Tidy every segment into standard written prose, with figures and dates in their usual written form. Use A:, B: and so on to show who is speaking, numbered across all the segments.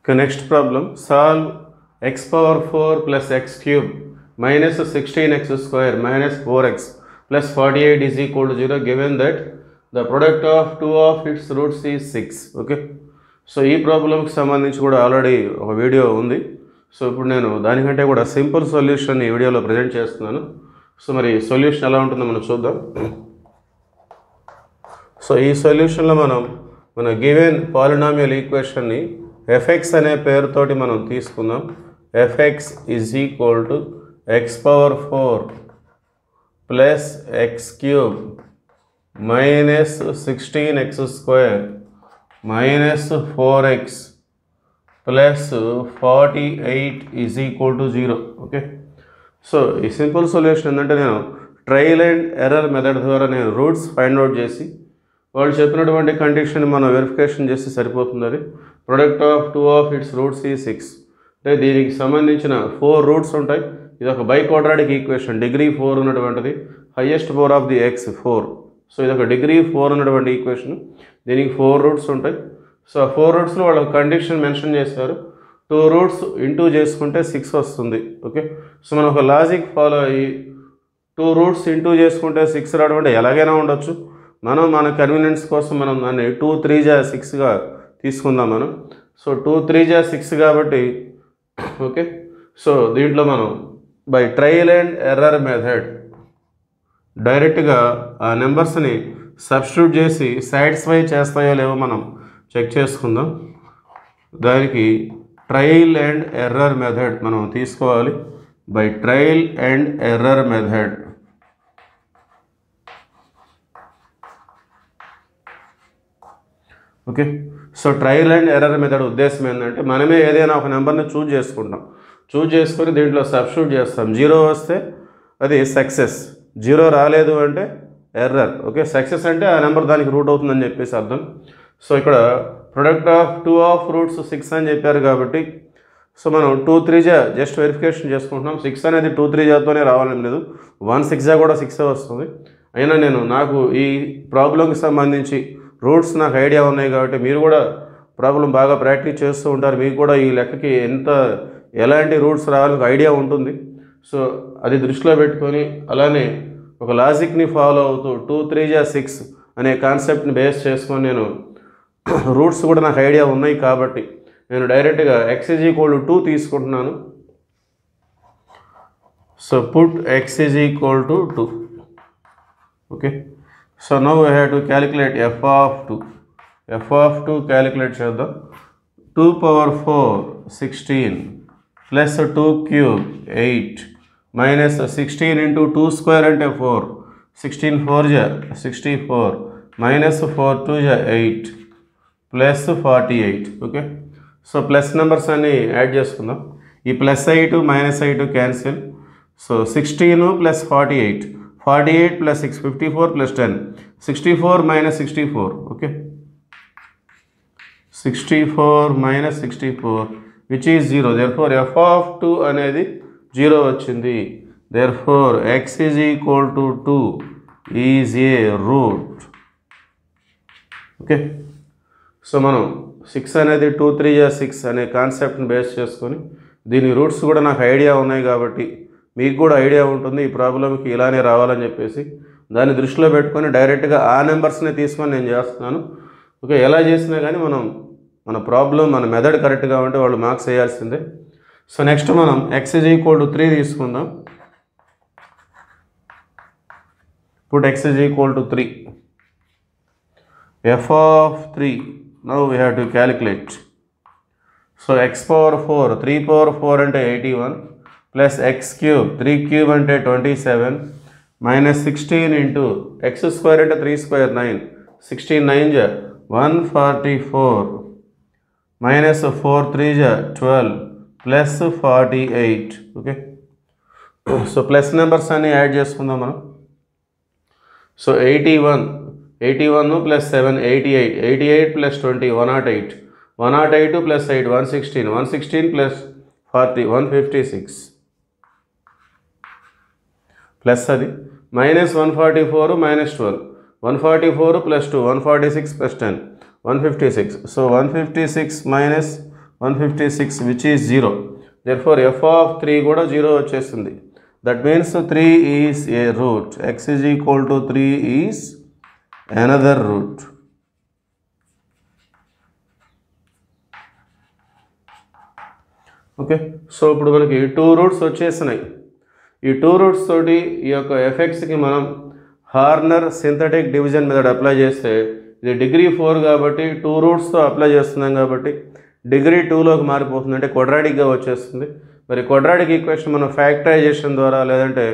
A: Next problem, solve x power 4 plus x cube minus 16x square minus 4x plus 48 is equal to 0 given that the product of two of its roots is 6. Okay, so ఈ ప్రాబ్లంకి సంబంధించి కూడా already ఒక video ఉంది. So ఇప్పుడు నేను దానికంటే కూడా సింపుల్ సొల్యూషన్ ఈ వీడియోలో ప్రజెంట్ చేస్తున్నాను. సో మరి సొల్యూషన్ ఎలా ఉంటుందో మనం చూద్దాం. సో ఈ సొల్యూషన్లో మన గివెన్ పాలినామియల్ ఈక్వేషన్ని fx అనే పేరుతోటి మనం తీసుకుందాం. fx is equal to X power 4 plus X cube minus 16x square minus 4x plus 48 is equal to 0. Okay, so ఈ సింపుల్ సొల్యూషన్ ఏంటంటే నేను ట్రయల్ అండ్ ఎర్రర్ మెథడ్ ద్వారా నేను రూట్స్ ఫైండ్ అవుట్ చేసి వాళ్ళు చెప్పినటువంటి కండిషన్ మనం వెరిఫికేషన్ చేసి సరిపోతుంది. అది product of two of it's roots ఈ 6. అంటే దీనికి సంబంధించిన 4 రూట్స్ ఉంటాయి. ఇది ఒక బై క్వాడ్రాటిక్ ఈక్వేషన్, డిగ్రీ 4 ఉన్నటువంటిది, highest power of the x 4. So ఇది ఒక డిగ్రీ 4 ఉన్నటువంటి ఈక్వేషన్. దీనికి 4 రూట్స్ ఉంటాయి. సో ఆ 4 రూట్స్లో వాళ్ళు ఒక కండిషన్ మెన్షన్ చేశారు, 2 రూట్స్ ఇంటూ చేసుకుంటే 6 వస్తుంది. ఓకే, సో మనం ఒక లాజిక్ ఫాలో అయ్యి 2 రూట్స్ ఇంటూ చేసుకుంటే 6 రావడం అంటే ఎలాగైనా ఉండొచ్చు. మనం మన కన్వీనియన్స్ కోసం మనం దాన్ని 2 3 జా 6గా తీసుకుందాం మనం. సో 2 3 జా 6 కాబట్టి ఓకే, సో దీంట్లో మనం by trial and error method డైరెక్ట్గా ఆ నెంబర్స్ని సబ్స్టిట్యూట్ చేసి సాటిస్ఫై చేస్తాయో లేవో మనం చెక్ చేసుకుందాం. దానికి ట్రయల్ అండ్ ఎర్రర్ మెథడ్ మనం తీసుకోవాలి. By trial and error method okay, so trial and error method ఉద్దేశం ఏంటంటే మనమే ఏదైనా ఒక నెంబర్ని చూజ్ చేసుకుంటాం. చూజ్ చేసుకొని దీంట్లో సబ్స్టిట్యూట్ చేస్తాం. 0 వస్తే అది సక్సెస్, 0 రాలేదు అంటే ఎర్రర్. ఓకే, సక్సెస్ అంటే ఆ నెంబర్ దానికి రూట్ అవుతుందని చెప్పేసి అర్థం. సో ఇక్కడ product of two of roots 6 అని చెప్పారు కాబట్టి సో మనం 2 3 జా జస్ట్ వెరిఫికేషన్ చేసుకుంటున్నాం. 6 అనేది 2 3 జాతోనే రావాలని లేదు, 1 6 జా కూడా 6 వస్తుంది. అయినా నాకు ఈ ప్రాబ్లంకి సంబంధించి రూట్స్ నాకు ఐడియా ఉన్నాయి కాబట్టి మీరు కూడా ప్రాబ్లం బాగా ప్రాక్టీస్ చేస్తూ ఉంటారు. మీకు కూడా ఈ లెక్కకి ఎలాంటి రూట్స్ రావాలని ఐడియా ఉంటుంది. సో అది దృష్టిలో పెట్టుకొని అలానే ఒక లాజిక్ని ఫాలో అవుతూ 2 3 జా 6 అనే కాన్సెప్ట్ని బేస్ చేసుకొని నేను రూట్స్ కూడా నాకు ఐడియా ఉన్నాయి కాబట్టి నేను డైరెక్ట్గా x ఈజ్ ఈక్వల్ టు 2 తీసుకుంటున్నాను. So put x is equal to 2. Okay, so now we have to calculate f of 2. f of 2 calculate చేద్దాం. 2 power 4 16 plus 2 cube 8 minus 16 into 2 square అంటే 4, 16 4 జా 64 మైనస్ 4 2 జా 8 plus 48. Okay, so plus numbers అన్నీ add చేసుకుందాం. ఈ plus 8 minus 8 cancel. So 16 plus 48 plus 6 54 plus 10 64 minus 64. Okay, 64 minus 64 which is 0. Therefore f of 2 అనేది 0 వచ్చింది. Therefore x is equal to 2 is a root. Okay, so మనం 6 అనేది 2 3 జా 6 అనే కాన్సెప్ట్ని బేస్ చేసుకొని దీని రూట్స్ కూడా నాకు ఐడియా ఉన్నాయి కాబట్టి మీకు కూడా ఐడియా ఉంటుంది ఈ ప్రాబ్లంకి ఇలానే రావాలని చెప్పేసి దాన్ని దృష్టిలో పెట్టుకొని డైరెక్ట్గా ఆ నెంబర్స్ని తీసుకొని నేను చేస్తున్నాను. ఓకే, ఎలా చేసినా కానీ మన ప్రాబ్లం మన మెథడ్ కరెక్ట్గా ఉంటే వాళ్ళు మార్క్స్ వేయాల్సిందే. సో నెక్స్ట్ మనం x ఈజ్ ఈక్వల్ టు 3 తీసుకుందాం. Put x is equal to 3. f of 3 now we have to calculate. So x power 4 3 power 4 అంటే 81 ప్లస్ x క్యూబ్ 3 క్యూబ్ అంటే 27 మైనస్ 16 ఇంటూ x స్క్వేర్ అంటే 3 square 9 16 9 జా 144 minus 4 3 జా 12 plus 48. Okay, so plus numbers అన్నీ add చేసుకుందాం మనం. So 81 plus 7 88 plus 20 108 plus 8 116 plus 40 156 plus అది minus 144 minus 12 144 plus 2 146 plus 10 156. So 156 minus 156 which is 0. Therefore f of 3 కూడా 0 వచ్చేసింది. That means 3 is a root. X is equal to 3 is another root. Okay, so ఇప్పుడు మనకి 2 roots వచ్చేసినాయి. ఈ 2 roots తోటి ఈ యొక్క ఎఫెక్ట్స్కి మనం Horner synthetic division method apply చేస్తే ఇది డిగ్రీ 4 కాబట్టి 2 రూట్స్తో అప్లై చేస్తున్నాం కాబట్టి డిగ్రీ 2లోకి మారిపోతుంది, అంటే క్వాడ్రాటిక్గా వచ్చేస్తుంది. మరి క్వాడ్రాటిక్ ఈక్వేషన్ మనం ఫ్యాక్టరైజేషన్ ద్వారా లేదంటే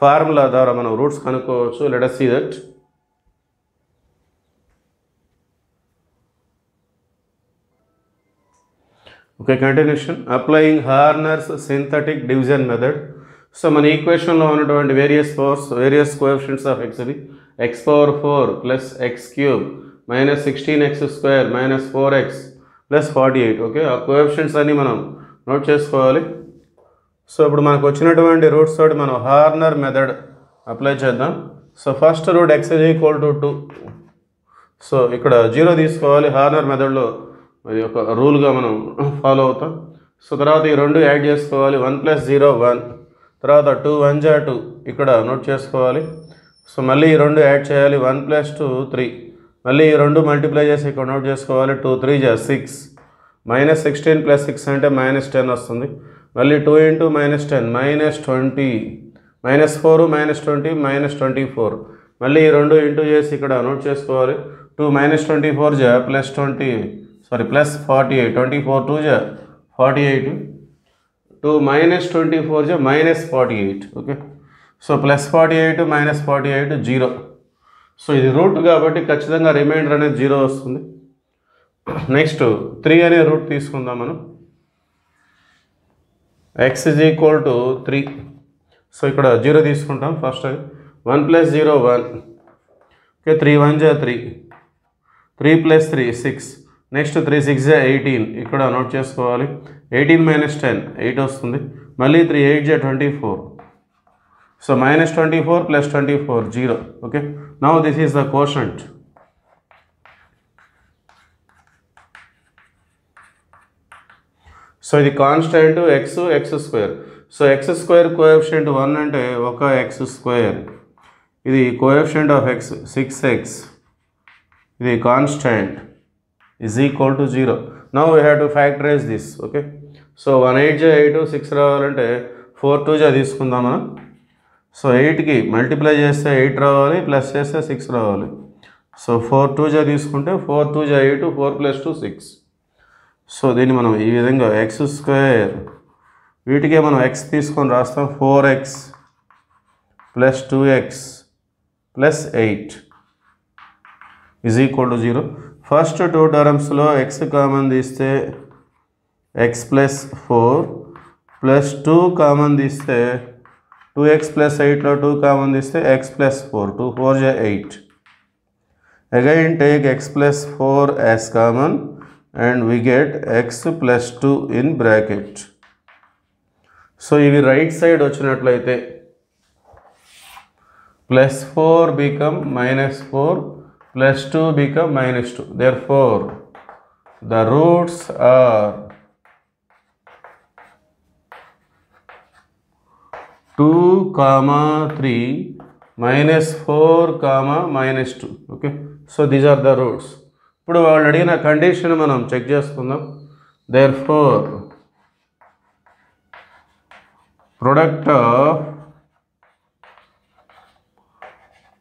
A: ఫార్ములా ద్వారా మనం రూట్స్ కనుక్కోవచ్చు. Let us see that. Okay, continuation. Applying Horner's synthetic division method. So మన ఈక్వేషన్లో ఉన్నటువంటి వేరియస్ కోఎఫిషియంట్స్ ఆఫ్ ఎక్స్ ఇది x⁴ plus x³ minus 16x² minus 4x plus 48. Okay, ఆ కోఎఫిషియంట్స్ అన్నీ మనం నోట్ చేసుకోవాలి. సో ఇప్పుడు మనకు వచ్చినటువంటి రూట్స్ తోటి మనం హార్నర్ మెథడ్ అప్లై చేద్దాం. So first root x is equal to 2. So ఇక్కడ 0 తీసుకోవాలి. హార్నర్ మెథడ్లో మరి ఒక రూల్గా మనం ఫాలో అవుతాం. సో తర్వాత ఈ రెండు యాడ్ చేసుకోవాలి. 1 + 0 1, తర్వాత 2 1 = 2 ఇక్కడ నోట్ చేసుకోవాలి. సో మళ్ళీ ఈ రెండు యాడ్ చేయాలి. 1 + 2 3, మళ్ళీ ఈ రెండు మల్టిప్లై చేసి ఇక్కడ నోట్ చేసుకోవాలి. 2 3 = 6, మైనస్ 16 + 6 అంటే -10 వస్తుంది. మళ్ళీ 2 × -10 -20, -4 -20 -24, మళ్ళీ ఈ రెండు ఇంటూ చేసి ఇక్కడ నోట్ చేసుకోవాలి. 2 -24 + 48, 24 2 48, 2 -24 -48. Okay, so +48 -48 0. సో ఇది రూట్ కాబట్టి ఖచ్చితంగా రిమైండర్ అనేది 0 వస్తుంది. నెక్స్ట్ 3 అనే రూట్ తీసుకుందాం మనం. x is equal to 3. So ఇక్కడ 0 తీసుకుంటాం. ఫస్ట్ 1 + 0 1. ఓకే, 3 1 = 3, 3 + 3 6, నెక్స్ట్ 3 6 = 18 ఇక్కడ నోట్ చేసుకోవాలి. 18 - 10 8 వస్తుంది. మళ్ళీ 3 8 = 24. So -24 + 24 0. Okay, now this is the quotient. So ఇది constant x². So x² coefficient 1 అంటే ఒక x². ఇది కోఎఫిషియంట్ ఆఫ్ x 6x. ఇది constant is equal to 0. Now we have to factorize this. Okay, so 1 8 = 8, 6 రావాలంటే 4 2 తీసుకుందాం మనం. సో 8కి మల్టిప్లై చేస్తే 8 రావాలి, ప్లస్ చేస్తే 6 రావాలి. సో 4 2 తీసుకుంటే 4 2 = 8, 4 + 2 6. సో దీన్ని మనం ఈ విధంగా x², వీటికే మనం x తీసుకొని రాస్తాం. 4x + 2x + 8 is equal to 0. First 2 టర్మ్స్లో x common తీస్తే x + 4 + 2 కామన్ తీస్తే 2x + 8లో 2 కామన్ తీస్తే x + 4, 2 4 = 8. Again take x + 4 as common and we get x + 2 in bracket. So ఇవి రైట్ సైడ్ వచ్చినట్లయితే +4 become -4, +2 become -2. Therefore the roots are 2, 3, -4, -2. Okay, so these are the roots. ఇప్పుడు వాళ్ళు అడిగిన condition మనం check చేసుకుందాం. Therefore product of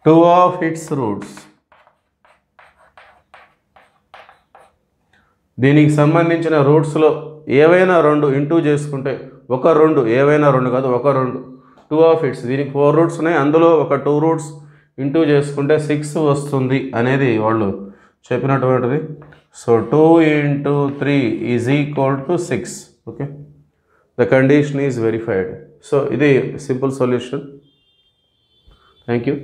A: 2 of its roots, దీనికి సంబంధించిన రూట్స్లో ఏవైనా 2 ఇంటూ చేసుకుంటే ఒక 2, ఏవైనా 2 కాదు, ఒక 2, 2 ఆఫ్ ఇట్స్, దీనికి 4 రూట్స్ ఉన్నాయి, అందులో ఒక 2 రూట్స్ ఇంటూ చేసుకుంటే 6 వస్తుంది అనేది వాళ్ళు చెప్పినటువంటిది. So 2 × 3 = 6. Okay, the condition is verified. So ఇది సింపుల్ సొల్యూషన్. Thank you.